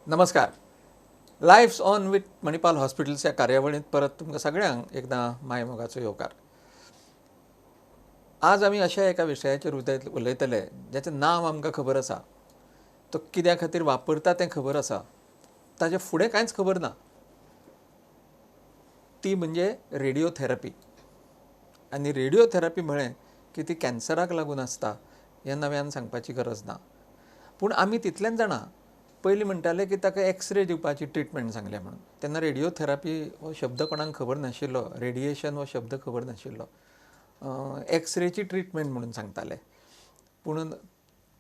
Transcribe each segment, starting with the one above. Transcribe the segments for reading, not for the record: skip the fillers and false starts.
नमस्कार. Lives on with Manipal hospitals या कार्यावळींत परत तुमकां सगळ्यांक एकदां मायमोगाचो येवकार. आज आमी अशा एका विशयाचेर उलयतले जाचें नांव आमकां खबर आसा, तो कित्या खातीर वापरता तें खबर आसा, ताचे फुडें कांयच खबर ना. ती म्हणजे रेडियोथेरपी. आनी रेडियोथेरपी म्हळें की ती कॅन्सराक लागून आसता हें नव्यान सांगपाची गरज ना. पूण आमी तितलेंच जाणा, पयलीं म्हणटाले की ताका एक्सरे दिवपाची ट्रिटमेंट सांगले म्हणून. तेन्ना रेडियोथेरपी हो शब्द कोणाक खबर नाशिल्लो, रेडिएशन हो शब्द खबर नाशिल्लो. एक्सरेची ट्रिटमेंट म्हणून सांगताले. पूण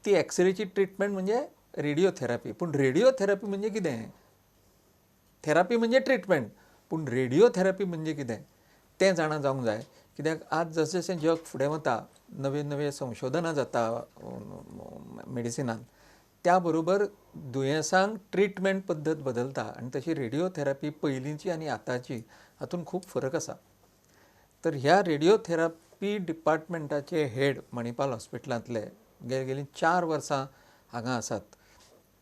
ती एक्सरेची ट्रिटमेंट म्हणजे रेडियोथेरपी. पूण रेडियोथेरपी म्हणजे कितें? थेरपी म्हणजे ट्रिटमेंट, पूण रेडियोथेरपी म्हणजे कितें तें जाणा जावंक जाय. कित्याक आज जशें जशें जग फुडें वता, नवे नवे संशोधनां जाता मेडिसिनान, त्या बरोबर दुयेंसांक ट्रिटमेंट पद्दत बदलता. आनी तशी रेडियोथेरपी पयलींची आनी आतांची हातूंत खूब फरक आसा. तर ह्या रेडियोथेरपी डिपार्टमेंटाचे हेड मणिपाल हॉस्पिटलांतले गेलीं 4 वर्सां हांगा आसात.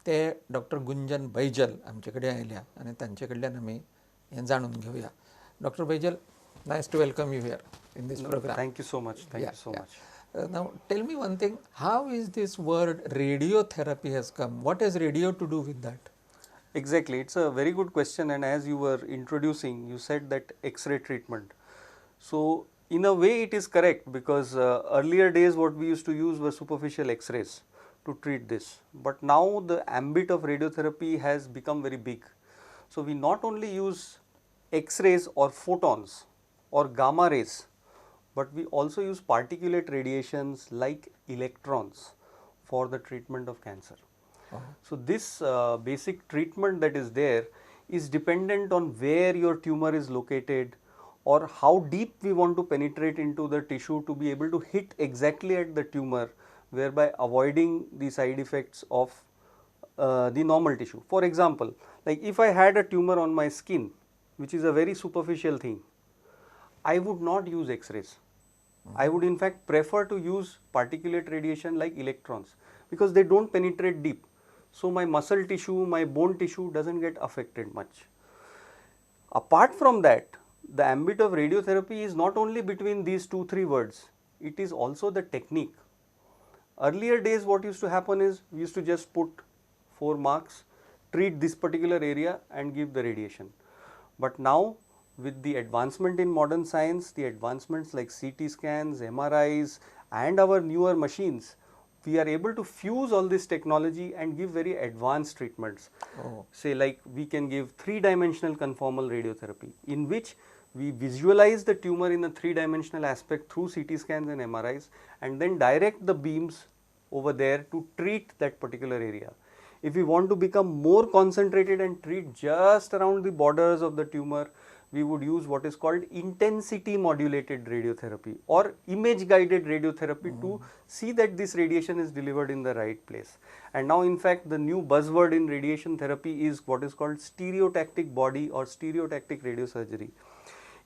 ते डॉक्टर गुंजन बैजल आमचे कडेन आयल्या आनी तांचे कडल्यान आमी हें जाणून घेवया. Doctor Baijal, nice to welcome you here in this program. Thank you so much. Thank you so much. Now, tell me one thing. How is this word radiotherapy has come? What has radio to do with that? Exactly. It's a very good question. And as you were introducing, you said that X-ray treatment. So, in a way, it is correct because earlier days what we used to use were superficial X-rays to treat this. But now the ambit of radiotherapy has become very big. So, we not only use X-rays or photons or gamma rays, but we also use particulate radiations like electrons for the treatment of cancer. So, this basic treatment that is there is dependent on where your tumor is located or how deep we want to penetrate into the tissue to be able to hit exactly at the tumor, whereby avoiding the side effects of the normal tissue. For example, like if I had a tumor on my skin, which is a very superficial thing, I would not use X-rays. I would in fact prefer to use particulate radiation like electrons because they don't penetrate deep. So, my muscle tissue, my bone tissue doesn't get affected much. Apart from that, the ambit of radiotherapy is not only between these 2-3 words, it is also the technique. Earlier days what used to happen is we used to just put 4 marks, treat this particular area and give the radiation. But now with the advancement in modern science, the advancements like CT scans, MRIs and our newer machines, we are able to fuse all this technology and give very advanced treatments. Say like we can give 3-dimensional conformal radiotherapy in which we visualize the tumor in a 3-dimensional aspect through CT scans and MRIs and then direct the beams over there to treat that particular area. If we want to become more concentrated and treat just around the borders of the tumor, we would use what is called intensity modulated radiotherapy or image guided radiotherapy to see that this radiation is delivered in the right place. And now in fact the new buzzword in radiation therapy is what is called stereotactic body or stereotactic radiosurgery,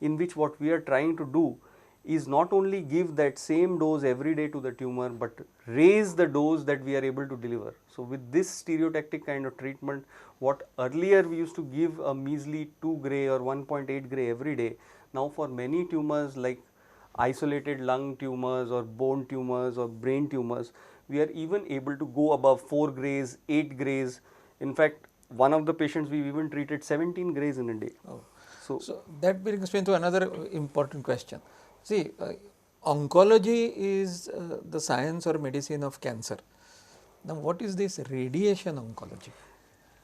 in which what we are trying to do is not only give that same dose every day to the tumor, but raise the dose that we are able to deliver. So, with this stereotactic kind of treatment, what earlier we used to give a measly 2 gray or 1.8 gray every day, now for many tumors like isolated lung tumors or bone tumors or brain tumors, we are even able to go above 4 grays, 8 grays. In fact, one of the patients we even treated 17 grays in a day. So that brings me to another important question. See, oncology is the science or medicine of cancer. Now, what is this radiation oncology?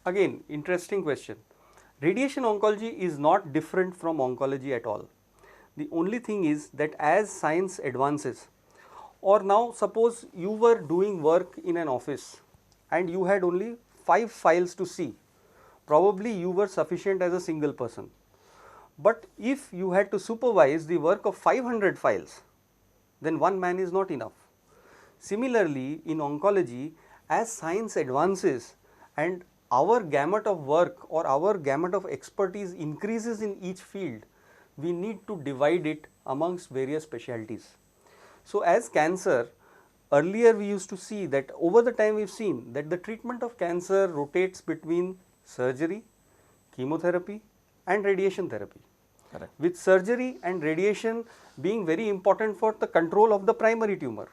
Again, interesting question. Radiation oncology is not different from oncology at all. The only thing is that as science advances, or now suppose you were doing work in an office and you had only 5 files to see, probably you were sufficient as a single person. But if you had to supervise the work of 500 files, then one man is not enough. Similarly, in oncology, as science advances and our gamut of work or our gamut of expertise increases in each field, we need to divide it amongst various specialties. So, as cancer, earlier we used to see that over the time we have seen that the treatment of cancer rotates between surgery, chemotherapy and radiation therapy. Correct. With surgery and radiation being very important for the control of the primary tumor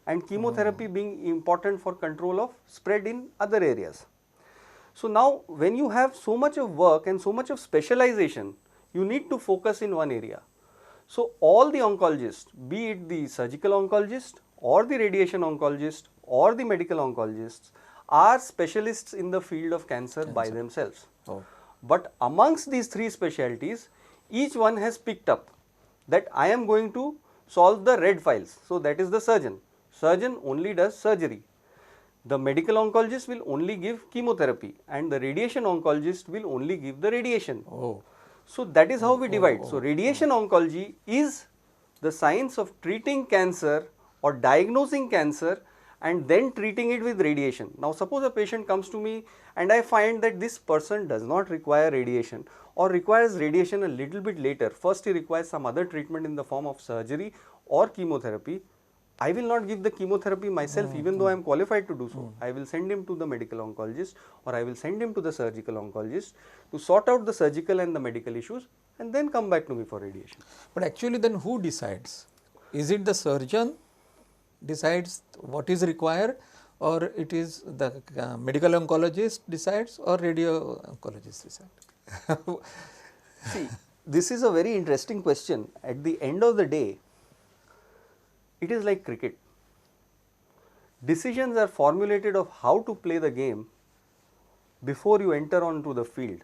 and chemotherapy being important for control of spread in other areas. So now when you have so much of work and so much of specialization, you need to focus in one area. So all the oncologists, be it the surgical oncologist or the radiation oncologist or the medical oncologists, are specialists in the field of cancer by themselves. Oh. But amongst these three specialties, each one has picked up that I am going to solve the red files. So that is the surgeon. Surgeon only does surgery. The medical oncologist will only give chemotherapy and the radiation oncologist will only give the radiation. Oh. So that is how we divide. So radiation oncology is the science of treating cancer or diagnosing cancer and then treating it with radiation. Now suppose a patient comes to me and I find that this person does not require radiation or requires radiation a little bit later. First he requires some other treatment in the form of surgery or chemotherapy. I will not give the chemotherapy myself even though I am qualified to do so. I will send him to the medical oncologist or I will send him to the surgical oncologist to sort out the surgical and the medical issues and then come back to me for radiation. But actually then who decides? Is it the surgeon decides what is required, or it is the medical oncologist decides, or radio oncologist decide? See, this is a very interesting question. At the end of the day, it is like cricket. Decisions are formulated of how to play the game before you enter onto the field.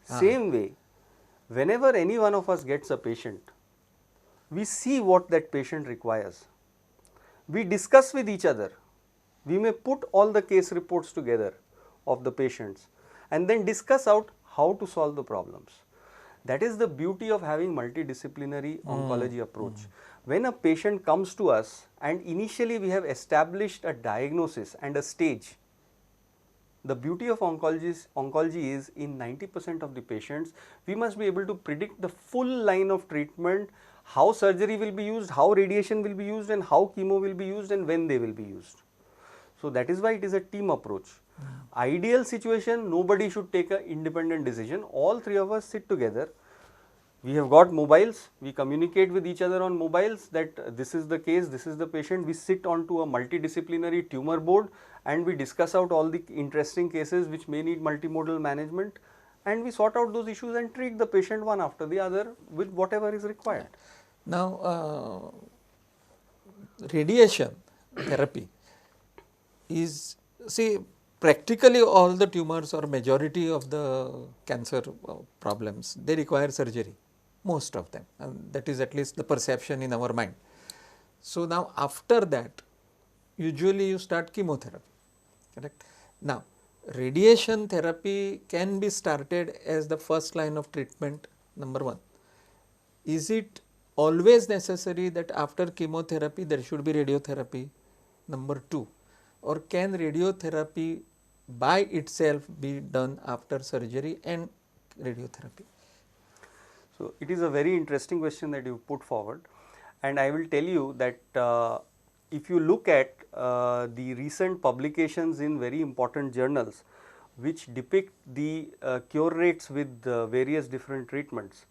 Same way, whenever any one of us gets a patient, we see what that patient requires. We discuss with each other. We may put all the case reports together of the patients and then discuss out how to solve the problems. That is the beauty of having multidisciplinary oncology approach. When a patient comes to us and initially we have established a diagnosis and a stage, the beauty of oncology is in 90% of the patients, we must be able to predict the full line of treatment, how surgery will be used, how radiation will be used and how chemo will be used and when they will be used. So that is why it is a team approach. Ideal situation, nobody should take an independent decision. All three of us sit together. We have got mobiles, we communicate with each other on mobiles that this is the case, this is the patient. We sit onto a multidisciplinary tumor board and we discuss out all the interesting cases which may need multimodal management, and we sort out those issues and treat the patient one after the other with whatever is required. Now, radiation therapy is, see, practically all the tumors or majority of the cancer problems, they require surgery, most of them, and that is at least the perception in our mind. So now after that, usually you start chemotherapy, correct? Now, radiation therapy can be started as the first line of treatment, number one. Is it always necessary that after chemotherapy there should be radiotherapy, number two? Or can radiotherapy by itself be done after surgery and radiotherapy? So it is a very interesting question that you put forward, and I will tell you that if you look at the recent publications in very important journals which depict the cure rates with various different treatments,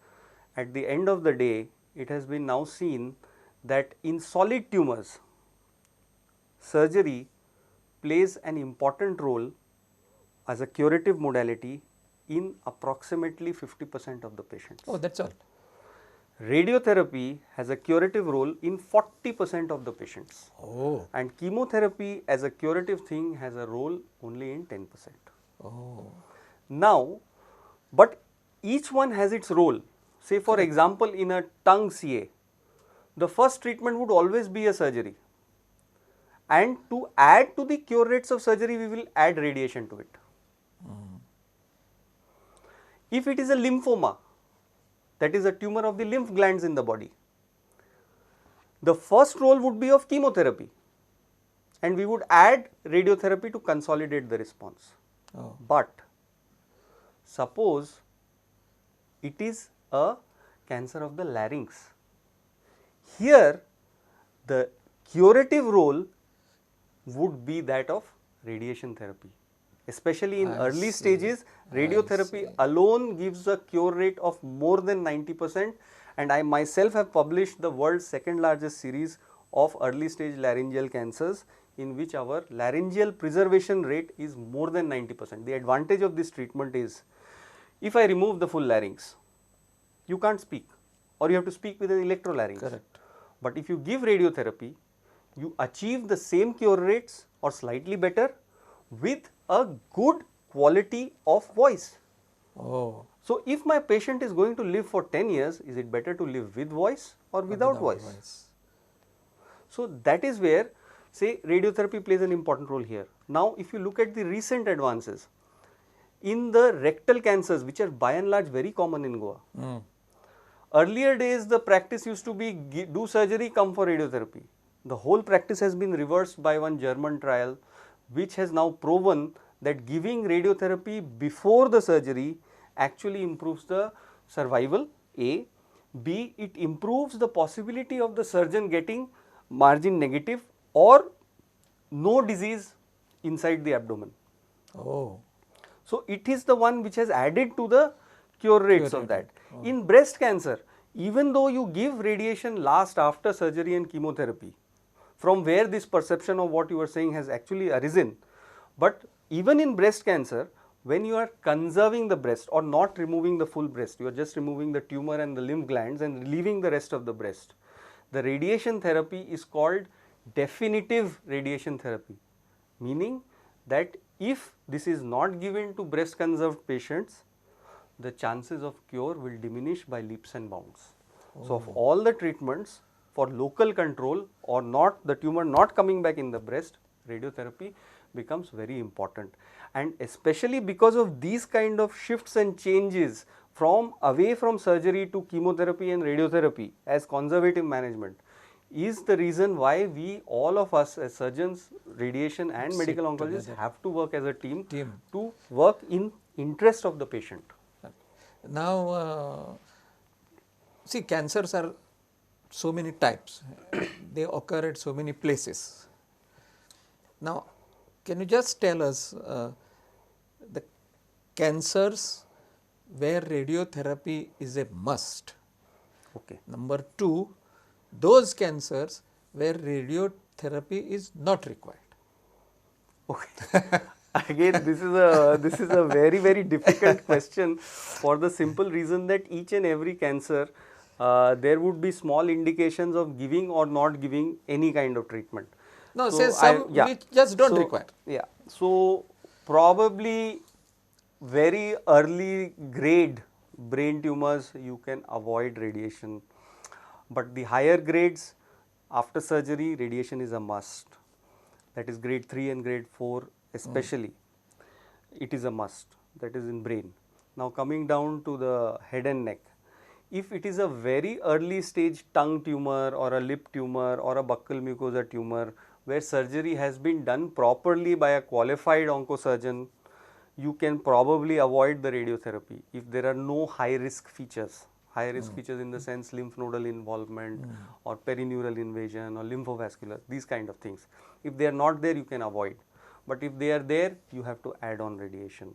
at the end of the day it has been now seen that in solid tumors, surgery plays an important role as a curative modality in approximately 50% of the patients. Oh, that's all. Radiotherapy has a curative role in 40% of the patients. Oh. And chemotherapy as a curative thing has a role only in 10%. Oh. Now, but each one has its role. Say for example, in a tongue CA, the first treatment would always be a surgery. And to add to the cure rates of surgery, we will add radiation to it. If it is a lymphoma, that is a tumor of the lymph glands in the body, the first role would be of chemotherapy and we would add radiotherapy to consolidate the response. Oh. But suppose it is a cancer of the larynx. Here the curative role would be that of radiation therapy. Especially in I early see. stages, radiotherapy alone gives a cure rate of more than 90%, and I myself have published the world's second largest series of early stage laryngeal cancers, in which our laryngeal preservation rate is more than 90%. The advantage of this treatment is, if I remove the full larynx, you can't speak, or you have to speak with an electrolarynx. Correct. But if you give radiotherapy, you achieve the same cure rates or slightly better with a good quality of voice. Oh, So, if my patient is going to live for 10 years, is it better to live with voice or without voice? So, that is where, say, radiotherapy plays an important role here. Now, if you look at the recent advances in the rectal cancers, which are by and large very common in Goa. Earlier days, the practice used to be do surgery, come for radiotherapy. The whole practice has been reversed by one German trial, which has now proven that giving radiotherapy before the surgery actually improves the survival, A. B. It improves the possibility of the surgeon getting margin negative or no disease inside the abdomen. oh, So, it is the one which has added to the cure rates of that. In breast cancer, even though you give radiation last after surgery and chemotherapy, from where this perception of what you were saying has actually arisen, but even in breast cancer, when you are conserving the breast or not removing the full breast, you are just removing the tumor and the lymph glands and leaving the rest of the breast, the radiation therapy is called definitive radiation therapy, meaning that if this is not given to breast conserved patients, the chances of cure will diminish by leaps and bounds. So, of all the treatments for local control or not the tumor not coming back in the breast, radiotherapy becomes very important, and especially because of these kind of shifts and changes from away from surgery to chemotherapy and radiotherapy as conservative management is the reason why we all of us as surgeons, radiation and medical oncologists have to work as a team to work in interest of the patient. Now, see, cancers are so many types, they occur at so many places. Now, can you just tell us the cancers where radiotherapy is a must? Okay. Number 2, those cancers where radiotherapy is not required. Okay. Again, this is a very difficult question for the simple reason that each and every cancer there would be small indications of giving or not giving any kind of treatment. No, say some which just don't require. Yeah. So, probably very early grade brain tumors you can avoid radiation, but the higher grades after surgery radiation is a must. That is grade 3 and grade 4 especially, it is a must, that is in brain. Now, coming down to the head and neck, if it is a very early stage tongue tumor or a lip tumor or a buccal mucosa tumor where surgery has been done properly by a qualified oncosurgeon, you can probably avoid the radiotherapy if there are no high risk features. High risk features in the sense lymph nodal involvement or perineural invasion or lymphovascular, these kind of things. If they are not there, you can avoid, but if they are there, you have to add on radiation.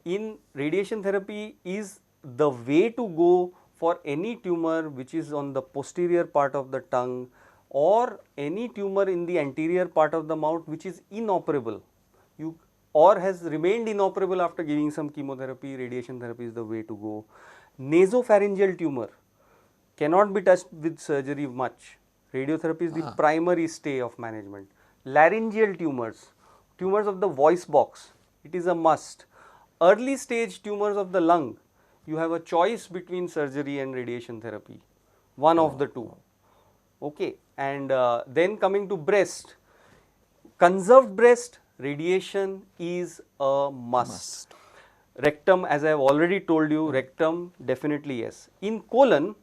In radiation therapy is the way to go for any tumor which is on the posterior part of the tongue or any tumor in the anterior part of the mouth which is inoperable or has remained inoperable after giving some chemotherapy. Radiation therapy is the way to go. Nasopharyngeal tumor cannot be touched with surgery much. Radiotherapy is the primary stay of management. Laryngeal tumors, tumors of the voice box, it is a must. Early stage tumors of the lung, you have a choice between surgery and radiation therapy, one of the two. Okay, and then coming to breast, conserved breast, radiation is a must. Rectum, as I have already told you, rectum definitely yes. In colon,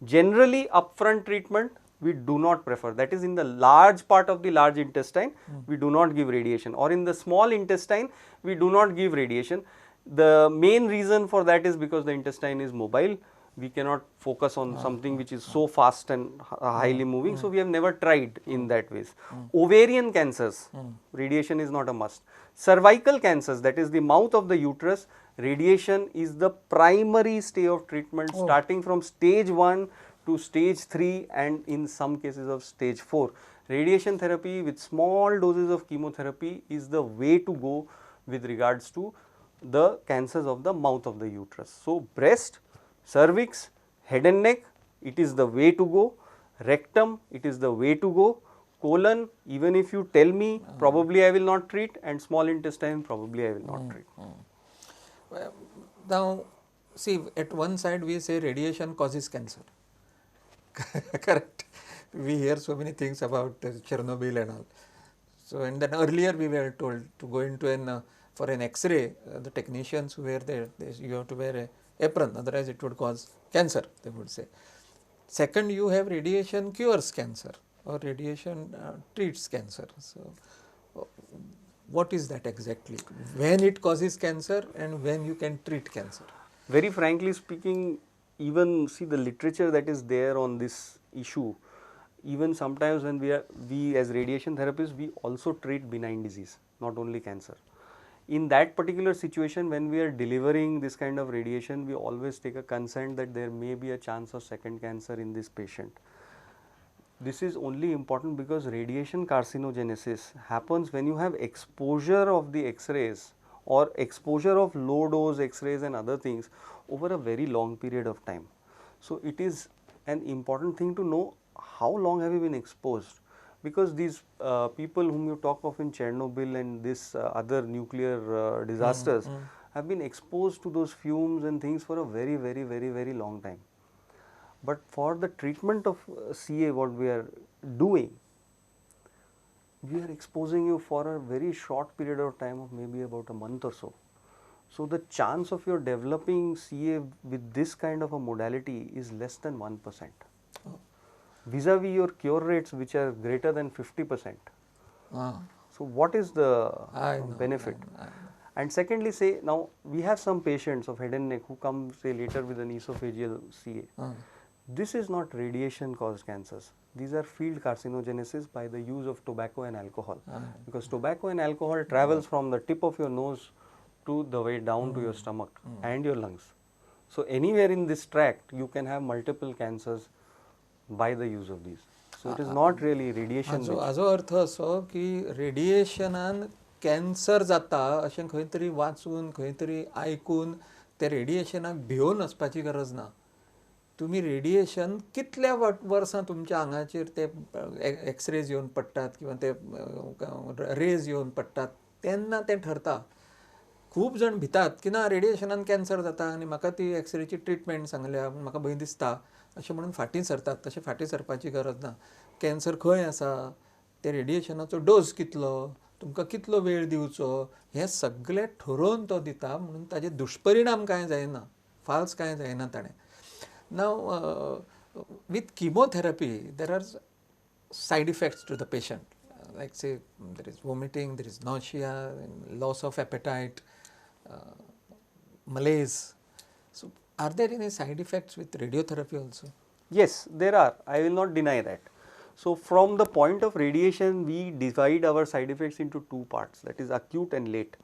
generally upfront treatment we do not prefer, that is in the large part of the large intestine we do not give radiation, or in the small intestine we do not give radiation. The main reason for that is because the intestine is mobile, We cannot focus on something which is so fast and highly moving. So we have never tried in that ways. Ovarian cancers, radiation is not a must. Cervical cancers, that is the mouth of the uterus, radiation is the primary stay of treatment, starting from stage 1 to stage 3 and in some cases of stage 4. Radiation therapy with small doses of chemotherapy is the way to go with regards to the cancers of the mouth of the uterus. So breast, cervix, head and neck, it is the way to go. Rectum, it is the way to go. Colon, even if you tell me, probably I will not treat, and small intestine, probably I will not treat. Well, now, see, at one side we say radiation causes cancer. Correct. We hear so many things about Chernobyl and all. So, and then earlier we were told to go into for an X-ray, the technicians were there, you have to wear a apron, otherwise it would cause cancer, they would say. Second, you have radiation cures cancer or radiation treats cancer. So, what is that exactly? When it causes cancer and when you can treat cancer? Very frankly speaking, even see the literature that is there on this issue, even sometimes when we as radiation therapists, we also treat benign disease, not only cancer. In that particular situation, when we are delivering this kind of radiation, we always take a consent that there may be a chance of second cancer in this patient. This is only important because radiation carcinogenesis happens when you have exposure of the X-rays or exposure of low dose X-rays and other things over a very long period of time. So it is an important thing to know how long have you been exposed, because these people whom you talk of in Chernobyl and this other nuclear disasters have been exposed to those fumes and things for a very long time. But for the treatment of CA, what we are doing, we are exposing you for a very short period of time of maybe about a month or so. So the chance of your developing CA with this kind of a modality is less than 1%. Vis-a-vis your cure rates which are greater than 50%. So what is the benefit? And secondly, say now we have some patients of head and neck who come say later with an esophageal CA. This is not radiation caused cancers. These are field carcinogenesis by the use of tobacco and alcohol. Because tobacco and alcohol travels from the tip of your nose to the way down to your stomach and your lungs. So anywhere in this tract you can have multiple cancers by the use of these. So it is not really radiation. हाजो अर्थ असो की रेडिएशनान cancer जाता अशें खंय तरी वाचून खंय तरी आयकून ते रेडिएशनाक भिवून वचपाची गरज ना. तुमी रेडिएशन कितल्या वर्सां तुमच्या आंगाचेर ते एक्सरेज येवन पडटात किंवा ते रेज येवन पडटात तेन्ना ते ठरता. खूब जाण भितात की ना रेडिएशनान कॅन्सर जाता आनी म्हाका ती एक्सरेची ट्रिटमेंट सांगल्या म्हाका भंय दिसता अशें म्हणून फाटीं सरतात. तशें फाटीं सरपाची गरज ना. कॅन्सर खंय आसा, ते रेडिएशनाचो डोस कितलो, तुमकां कितलो वेळ दिवचो, हें सगळें ठरोवन तो दिता. म्हणून ताजे दुश्परिणाम कांय जायना, फाल्स कांय जायना ताणें. नाव with chemotherapy there are side effects to the patient, like say there is vomiting, there is nausea, loss of appetite, malaise. So are there any side effects with radiotherapy also? Yes, there are. I will not deny that. So from the point of radiation, we divide our side effects into two parts, that is acute and late.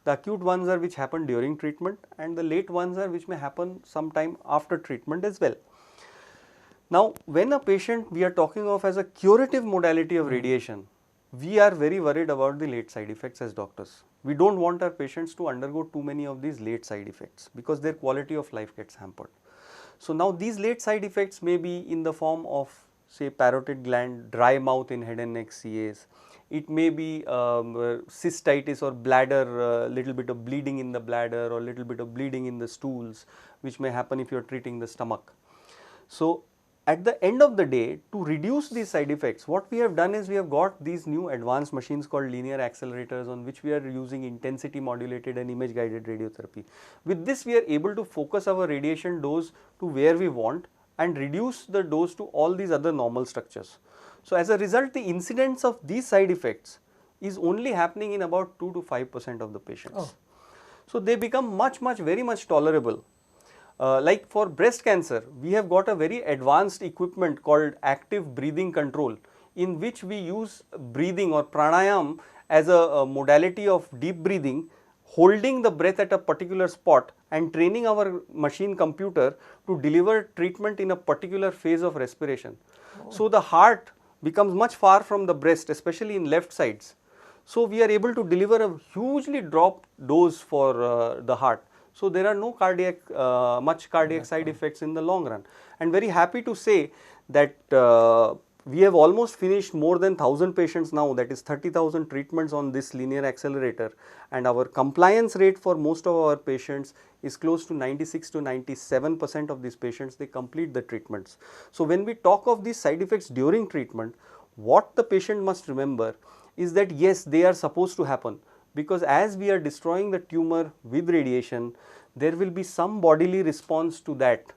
The acute ones are which happen during treatment, and the late ones are which may happen sometime after treatment as well. Now, when a patient we are talking of as a curative modality of radiation, we are very worried about the late side effects as doctors. We don't want our patients to undergo too many of these late side effects because their quality of life gets hampered. So now these late side effects may be in the form of say parotid gland, dry mouth in head and neck CAs. It may be cystitis or bladder, little bit of bleeding in the bladder or little bit of bleeding in the stools, which may happen if you are treating the stomach. So at the end of the day, to reduce these side effects, what we have done is we have got these new advanced machines called linear accelerators on which we are using intensity modulated and image guided radiotherapy. With this we are able to focus our radiation dose to where we want and reduce the dose to all these other normal structures. So as a result, the incidence of these side effects is only happening in about 2 to 5% of the patients. So they become very much tolerable. Like for breast cancer, we have got a very advanced equipment called active breathing control, in which we use breathing or pranayam as a modality of deep breathing, holding the breath at a particular spot and training our machine computer to deliver treatment in a particular phase of respiration. So the heart becomes much far from the breast, especially in left sides. So we are able to deliver a hugely dropped dose for the heart. So there are no much cardiac side effects in the long run. And very happy to say that we have almost finished more than 1000 patients now, that is 30,000 treatments on this linear accelerator, and our compliance rate for most of our patients is close to 96 to 97% of these patients, they complete the treatments. So when we talk of these side effects during treatment, what the patient must remember is that yes, they are supposed to happen, because as we are destroying the tumor with radiation, there will be some bodily response to that.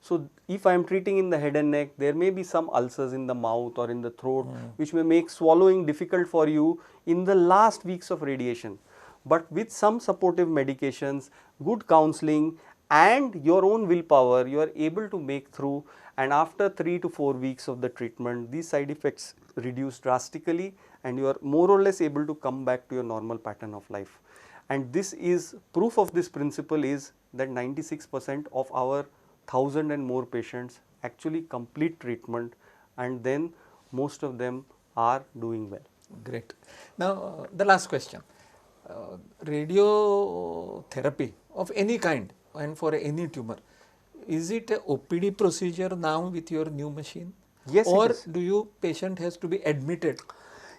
So if I am treating in the head and neck, there may be some ulcers in the mouth or in the throat, which may make swallowing difficult for you in the last weeks of radiation. But with some supportive medications, good counseling and your own willpower, you are able to make through, and after 3 to 4 weeks of the treatment, these side effects reduce drastically and you are more or less able to come back to your normal pattern of life. And this is proof of this principle is that 96% of our 1000 and more patients actually complete treatment, and then most of them are doing well. Great. Now, the last question. Radiotherapy of any kind and for any tumor, is it a OPD procedure now with your new machine? Yes, or it is. do you patient has to be admitted?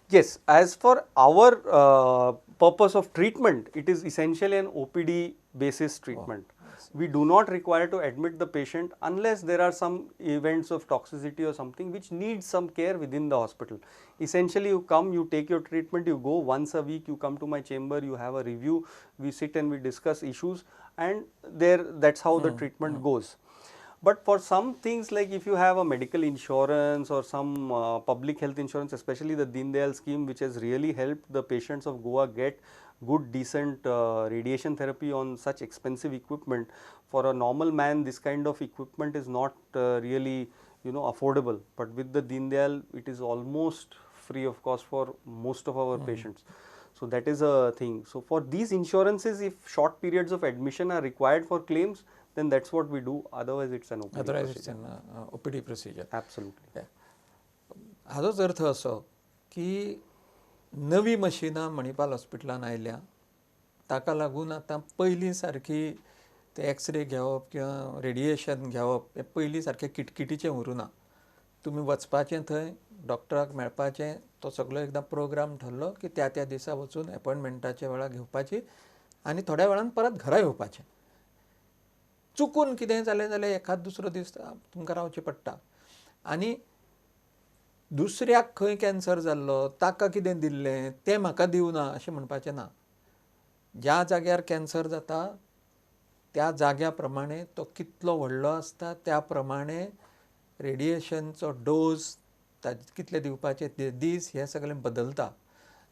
Yes, as for our purpose of treatment, it is essentially an OPD basis treatment. We do not require to admit the patient unless there are some events of toxicity or something which needs some care within the hospital. Essentially, you come, you take your treatment, you go once a week, you come to my chamber, you have a review, we sit and we discuss issues, and that's how the treatment goes. But for some things, like if you have a medical insurance or some public health insurance, especially the Deen Dayal scheme, which has really helped the patients of Goa get good decent radiation therapy on such expensive equipment, for a normal man this kind of equipment is not really affordable. But with the Deen Dayal, it is almost free of cost for most of our patients. So that is a thing. So for these insurances, if short periods of admission are required for claims, then that's what we do. Otherwise, it's an OPD Otherwise, procedure. it's an OPD procedure. Absolutely. हाजोच अर्थ असो की नवी मशिनां मणिपाल हॉस्पिटलान आयल्या, ताका लागून आतां पयलीं सारकी ते एक्सरे घेवप किंवा रेडिएशन घेवप हे पयलीं सारकें किटकिटीचें उरूना. तुमी वचपाचें थंय, डॉक्टराक मेळपाचें, तो सगळो एकदां प्रोग्राम ठरलो की त्या त्या दिसा वचून एपॉयंटमेंटाच्या वेळार घेवपाची आनी थोड्या वेळान परत घरा येवपाचें. चुकून कितेंय जालें जाल्यार एखाद दुसरो दीस तुमकां रावचें पडटा. आनी दुसऱ्याक खंय कॅन्सर जाल्लो, ताका कितें दिल्लें तें म्हाका दिवना अशें म्हणपाचें ना. ज्या जाग्यार कॅन्सर जाता त्या जाग्या प्रमाणे तो कितलो व्हडलो आसता त्या प्रमाणे रेडिएशनचो डोज, कितले दिवपाचे दीस हें सगळें बदलता.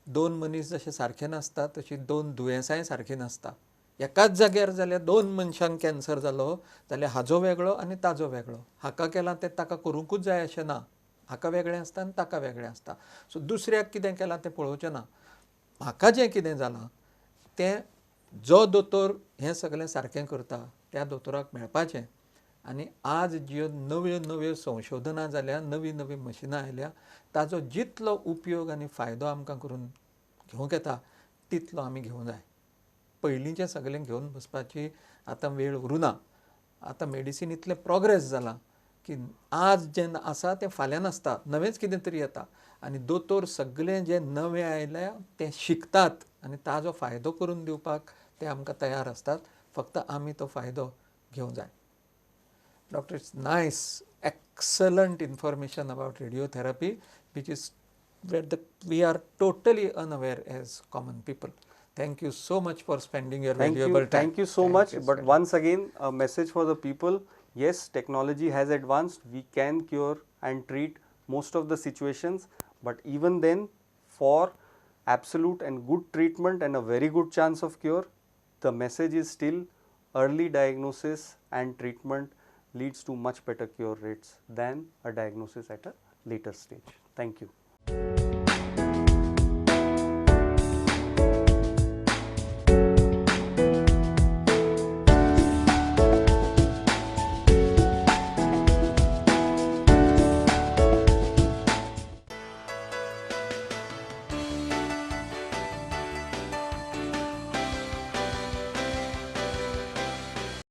दोन मनीस जशे सारके नासता तशी दोन दुयेंसांय सारकीं नासता. एकाच जाग्यार जाल्यार दोन मनशांक कॅन्सर जालो जाल्यार हाजो वेगळो आनी ताजो वेगळो. हाका केलां तें ताका करूंकूच जाय अशें ना. हाका वेगळें आसता आनी ताका वेगळें आसता. सो दुसऱ्याक कितें केलां तें पळोवचें ना. म्हाका जें कितें जालां तें जो दोतोर हें सगळें सारकें करता त्या दोतोराक मेळपाचें. आनी आज ज्यो नव्यो नव्यो संशोधनां जाल्या, नवीं नवीं मशिनां आयल्या, ताजो जितलो उपयोग आनी फायदो आमकां करून घेवंक येता तितलो आमी घेवंक जाय. पयलींचें सगळें घेवन बसपाची आतां वेळ उरूना. आतां मेडिसीन इतलें प्रोग्रेस जालां की आज जें आसा तें फाल्यां नासता, नवेंच कितें तरी येता. आनी दोतोर सगळें जें नवें आयल्या तें शिकतात आनी ताजो फायदो करून दिवपाक ते आमकां तयार आसतात. फक्त आमी तो फायदो घेवंक जाय. Doctor, it's nice, excellent information about radiotherapy, which is where we are totally unaware as common people. Thank you so much for spending your valuable time. Thank you so much. But once again, a message for the people. Yes, technology has advanced. We can cure and treat most of the situations. But even then, for absolute and good treatment and a very good chance of cure, the message is still early diagnosis and treatment leads to much better cure rates than a diagnosis at a later stage. Thank you.